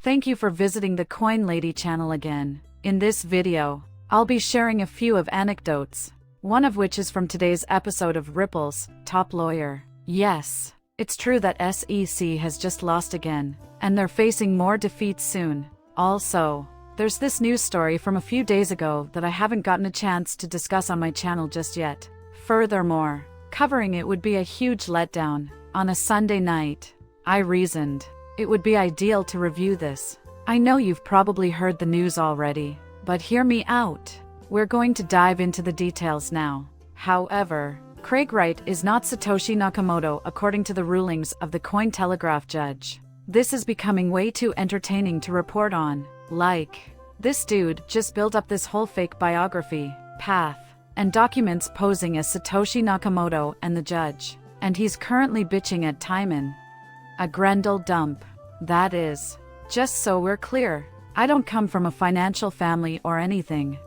Thank you for visiting the Coin Lady channel again. In this video, I'll be sharing a few of anecdotes, one of which is from today's episode of Ripple's Top Lawyer. Yes, it's true that SEC has just lost again, and they're facing more defeats soon. Also, there's this news story from a few days ago that I haven't gotten a chance to discuss on my channel just yet. Furthermore, covering it would be a huge letdown. On a Sunday night, I reasoned it would be ideal to review this. I know you've probably heard the news already, but hear me out. We're going to dive into the details now. However, Craig Wright is not Satoshi Nakamoto according to the rulings of the Cointelegraph judge. This is becoming way too entertaining to report on. Like, this dude just built up this whole fake biography, path, and documents posing as Satoshi Nakamoto and the judge. And he's currently bitching at Timon. A Grendel dump. That is. Just so we're clear, I don't come from a financial family or anything.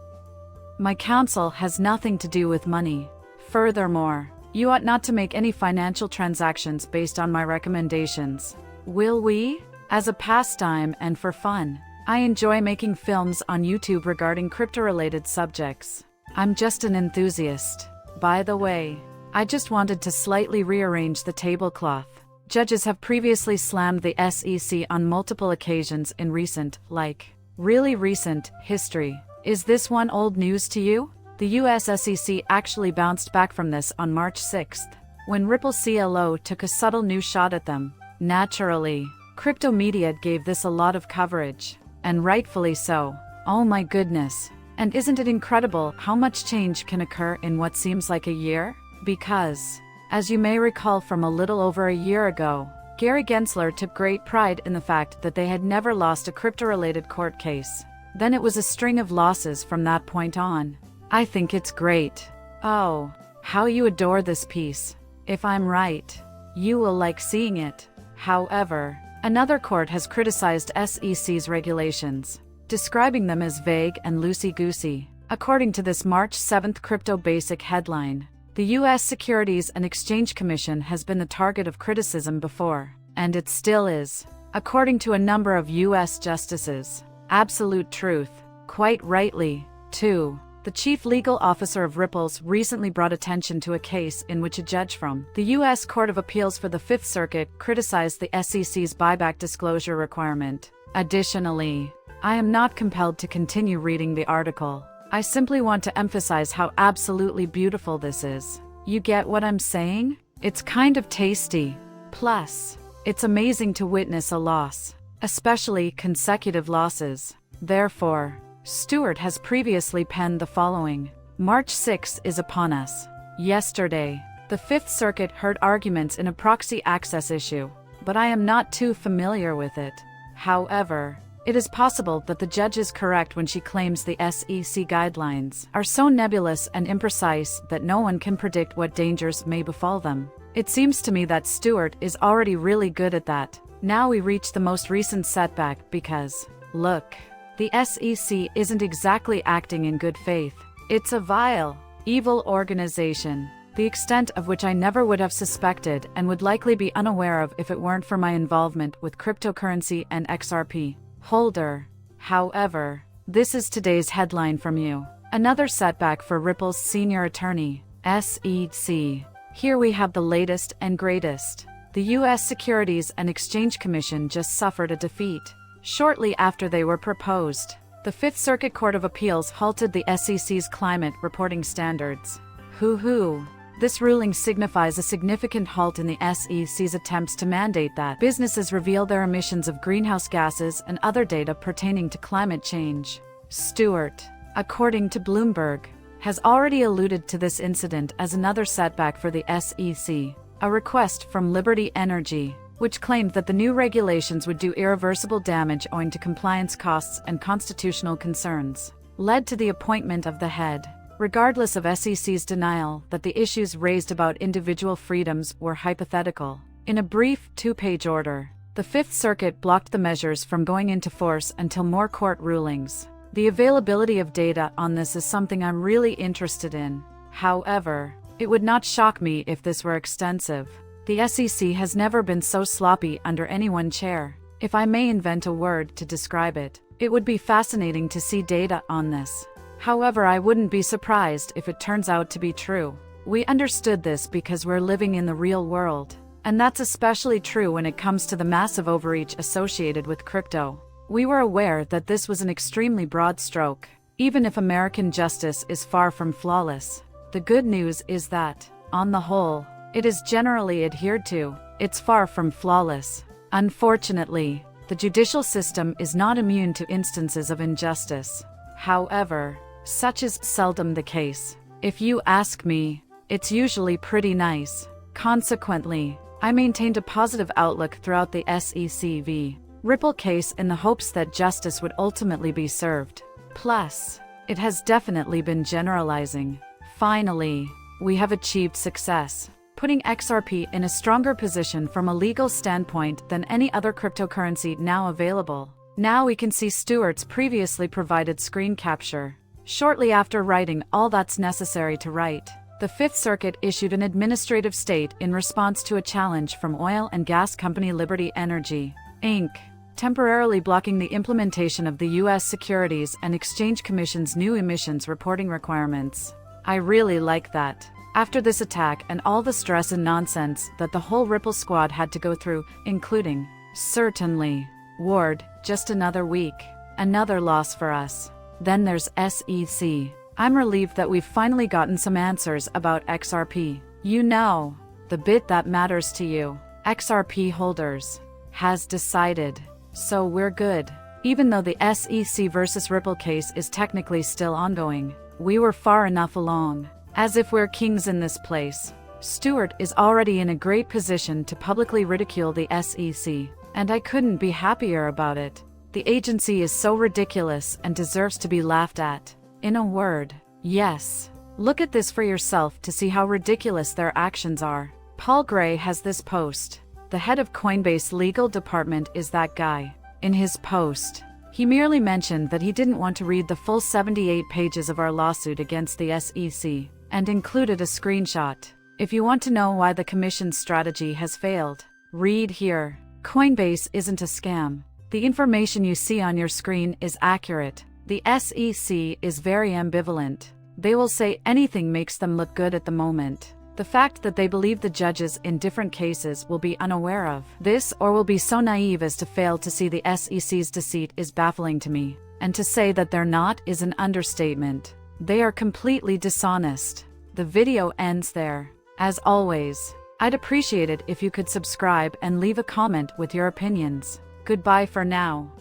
My counsel has nothing to do with money. Furthermore, you ought not to make any financial transactions based on my recommendations. Will we? As a pastime and for fun, I enjoy making films on YouTube regarding crypto-related subjects. I'm just an enthusiast. By the way, I just wanted to slightly rearrange the tablecloth. Judges have previously slammed the SEC on multiple occasions in really recent, history. Is this one old news to you? The US SEC actually bounced back from this on March 6th, when Ripple CLO took a subtle new shot at them. Naturally, crypto media gave this a lot of coverage, and rightfully so. Oh my goodness. And isn't it incredible how much change can occur in what seems like a year? Because, as you may recall from a little over a year ago, Gary Gensler took great pride in the fact that they had never lost a crypto-related court case. Then it was a string of losses from that point on. I think it's great. Oh, how you adore this piece. If I'm right, you will like seeing it. However, another court has criticized SEC's regulations, describing them as vague and loosey-goosey. According to this March 7th Crypto Basic headline, the U.S. Securities and Exchange Commission has been the target of criticism before, and it still is, according to a number of U.S. justices. Absolute truth. Quite rightly, too. The chief legal officer of Ripple's recently brought attention to a case in which a judge from the U.S. Court of Appeals for the Fifth Circuit criticized the SEC's buyback disclosure requirement. Additionally, I am not compelled to continue reading the article. I simply want to emphasize how absolutely beautiful this is. You get what I'm saying? It's kind of tasty. Plus, it's amazing to witness a loss, especially consecutive losses. Therefore, Stewart has previously penned the following. March 6 is upon us. Yesterday, the Fifth Circuit heard arguments in a proxy access issue, but I am not too familiar with it. However, it is possible that the judge is correct when she claims the SEC guidelines are so nebulous and imprecise that no one can predict what dangers may befall them. It seems to me that Stewart is already really good at that. Now we reach the most recent setback because, look, the SEC isn't exactly acting in good faith. It's a vile, evil organization, the extent of which I never would have suspected and would likely be unaware of if it weren't for my involvement with cryptocurrency and XRP holder. However, this is today's headline from you. Another setback for Ripple's senior attorney, SEC. Here we have the latest and greatest. The U.S. Securities and Exchange Commission just suffered a defeat. Shortly after they were proposed, the Fifth Circuit Court of Appeals halted the SEC's climate reporting standards. Hoo-hoo. This ruling signifies a significant halt in the SEC's attempts to mandate that businesses reveal their emissions of greenhouse gases and other data pertaining to climate change. Stewart, according to Bloomberg, has already alluded to this incident as another setback for the SEC. A request from Liberty Energy, which claimed that the new regulations would do irreversible damage owing to compliance costs and constitutional concerns, led to the appointment of the head. Regardless of SEC's denial that the issues raised about individual freedoms were hypothetical, in a brief two-page order, the Fifth Circuit blocked the measures from going into force until more court rulings. The availability of data on this is something I'm really interested in. However, it would not shock me if this were extensive. The SEC has never been so sloppy under any one chair. If I may invent a word to describe it, it would be fascinating to see data on this. However, I wouldn't be surprised if it turns out to be true. We understood this because we're living in the real world. And that's especially true when it comes to the massive overreach associated with crypto. We were aware that this was an extremely broad stroke, even if American justice is far from flawless. The good news is that, on the whole, it is generally adhered to. It's far from flawless. Unfortunately, the judicial system is not immune to instances of injustice. However, such is seldom the case. If you ask me, it's usually pretty nice. Consequently, I maintained a positive outlook throughout the SEC v. Ripple case in the hopes that justice would ultimately be served. Plus, it has definitely been generalizing. Finally, we have achieved success, putting XRP in a stronger position from a legal standpoint than any other cryptocurrency now available. Now we can see Stewart's previously provided screen capture. Shortly after writing all that's necessary to write, the Fifth Circuit issued an administrative state in response to a challenge from oil and gas company Liberty Energy, Inc., temporarily blocking the implementation of the U.S. Securities and Exchange Commission's new emissions reporting requirements. I really like that. After this attack and all the stress and nonsense that the whole Ripple squad had to go through, including, certainly, Ward, just another week. Another loss for us. Then there's SEC. I'm relieved that we've finally gotten some answers about XRP. You know, the bit that matters to you, XRP holders, has decided. So we're good. Even though the SEC versus Ripple case is technically still ongoing, we were far enough along. As if we're kings in this place. Stewart is already in a great position to publicly ridicule the SEC, and I couldn't be happier about it. The agency is so ridiculous and deserves to be laughed at. In a word, yes. Look at this for yourself to see how ridiculous their actions are. Paul Gray has this post. The head of Coinbase legal department is that guy. In his post, he merely mentioned that he didn't want to read the full 78 pages of our lawsuit against the SEC, and included a screenshot. If you want to know why the commission's strategy has failed, read here. Coinbase isn't a scam. The information you see on your screen is accurate. The SEC is very ambivalent. They will say anything makes them look good at the moment. The fact that they believe the judges in different cases will be unaware of this or will be so naive as to fail to see the SEC's deceit is baffling to me. And to say that they're not is an understatement. They are completely dishonest. The video ends there. As always, I'd appreciate it if you could subscribe and leave a comment with your opinions. Goodbye for now.